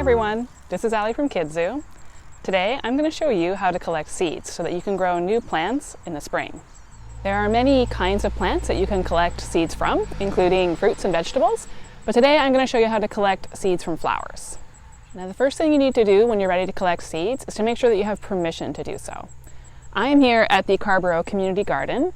everyone, this is Allie from Kidzu. Today I'm going to show you how to collect seeds so that you can grow new plants in the spring. There are many kinds of plants that you can collect seeds from, including fruits and vegetables, but today I'm going to show you how to collect seeds from flowers. Now the first thing you need to do when you're ready to collect seeds is to make sure that you have permission to do so. I am here at the Carborough Community Garden,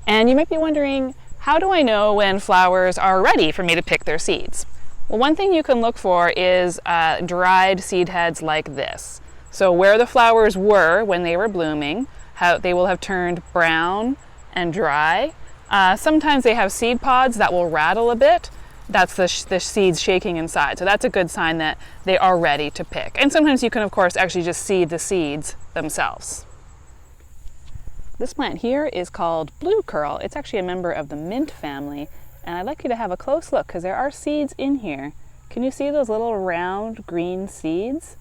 and you might be wondering, how do I know when flowers are ready for me to pick their seeds? Well, one thing you can look for is dried seed heads like this. So where the flowers were when they were blooming, how they will have turned brown and dry. Sometimes they have seed pods that will rattle a bit. That's the seeds shaking inside. So that's a good sign that they are ready to pick. And sometimes you can, of course, actually just see the seeds themselves. This plant here is called blue curl. It's actually a member of the mint family. And I'd like you to have a close look because there are seeds in here. Can you see those little round green seeds?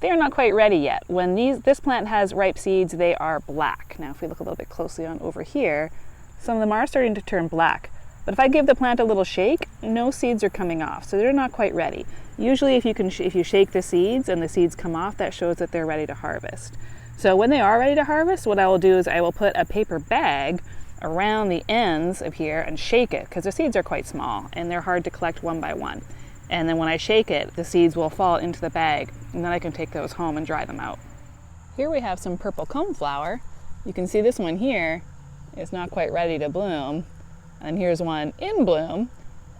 They are not quite ready yet. When this plant has ripe seeds, they are black. Now if we look a little bit closely on over here, some of them are starting to turn black. But if I give the plant a little shake, no seeds are coming off, so they're not quite ready. Usually if you shake the seeds and the seeds come off, that shows that they're ready to harvest. So when they are ready to harvest, what I will do is I will put a paper bag around the ends of here and shake it, because the seeds are quite small and they're hard to collect one by one. And then when I shake it, the seeds will fall into the bag, and then I can take those home and dry them out. Here we have some purple coneflower. You can see this one here is not quite ready to bloom. And here's one in bloom.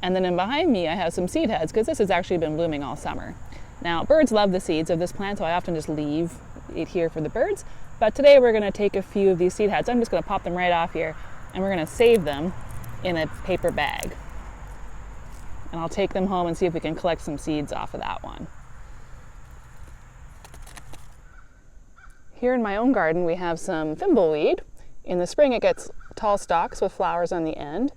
And then in behind me I have some seed heads, because this has actually been blooming all summer. Now birds love the seeds of this plant, so I often just leave it here for the birds. But today we're going to take a few of these seed heads. I'm just going to pop them right off here, and we're going to save them in a paper bag. And I'll take them home and see if we can collect some seeds off of that one. Here in my own garden we have some thimbleweed. In the spring it gets tall stalks with flowers on the end,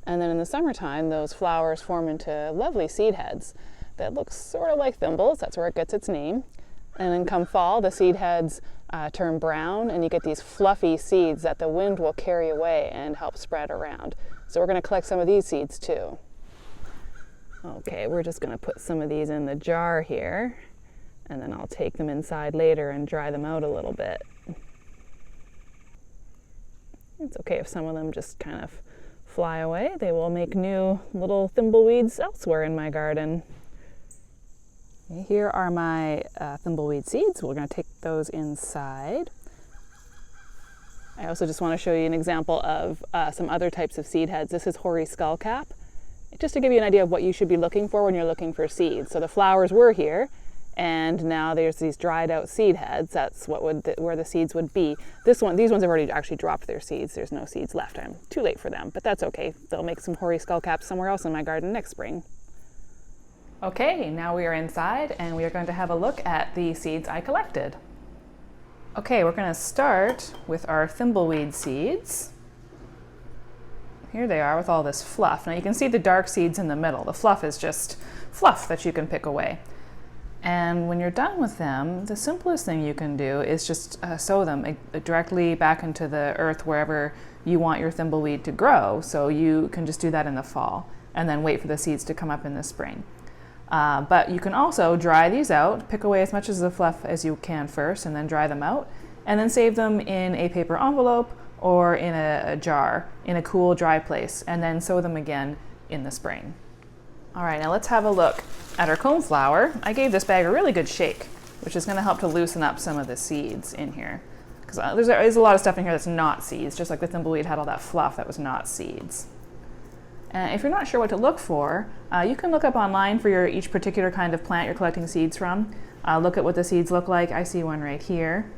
and then in the summertime those flowers form into lovely seed heads that look sort of like thimbles. That's where it gets its name. And then come fall, the seed heads turn brown, and you get these fluffy seeds that the wind will carry away and help spread around. So we're going to collect some of these seeds too. Okay, we're just going to put some of these in the jar here, and then I'll take them inside later and dry them out a little bit. It's okay if some of them just kind of fly away. They will make new little thimbleweeds elsewhere in my garden. Here are my thimbleweed seeds. We're going to take those inside. I also just want to show you an example of some other types of seed heads. This is hoary skullcap, just to give you an idea of what you should be looking for when you're looking for seeds. So the flowers were here, and now there's these dried out seed heads. That's where the seeds would be. These ones have already actually dropped their seeds. There's no seeds left. I'm too late for them, but that's okay. They'll make some hoary skullcaps somewhere else in my garden next spring. Okay, now we are inside and we are going to have a look at the seeds I collected. Okay, we're going to start with our thimbleweed seeds. Here they are with all this fluff. Now you can see the dark seeds in the middle. The fluff is just fluff that you can pick away. And when you're done with them, the simplest thing you can do is just sow them directly back into the earth wherever you want your thimbleweed to grow. So you can just do that in the fall and then wait for the seeds to come up in the spring. But you can also dry these out, pick away as much of the fluff as you can first, and then dry them out, and then save them in a paper envelope or in a jar in a cool, dry place, and then sow them again in the spring. All right, now let's have a look at our coneflower. I gave this bag a really good shake, which is going to help to loosen up some of the seeds in here. Because there's a lot of stuff in here that's not seeds, just like the thimbleweed had all that fluff that was not seeds. If you're not sure what to look for, you can look up online for each particular kind of plant you're collecting seeds from. Look at what the seeds look like. I see one right here.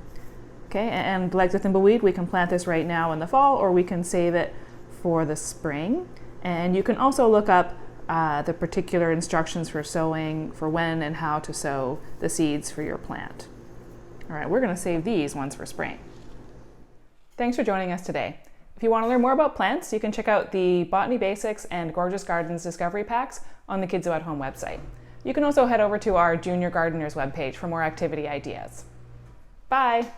Okay, and like the thimbleweed, we can plant this right now in the fall, or we can save it for the spring. And you can also look up the particular instructions for sowing, for when and how to sow the seeds for your plant. All right, we're going to save these ones for spring. Thanks for joining us today. If you want to learn more about plants, you can check out the Botany Basics and Gorgeous Gardens Discovery Packs on the Kidzu at Home website. You can also head over to our Junior Gardeners webpage for more activity ideas. Bye!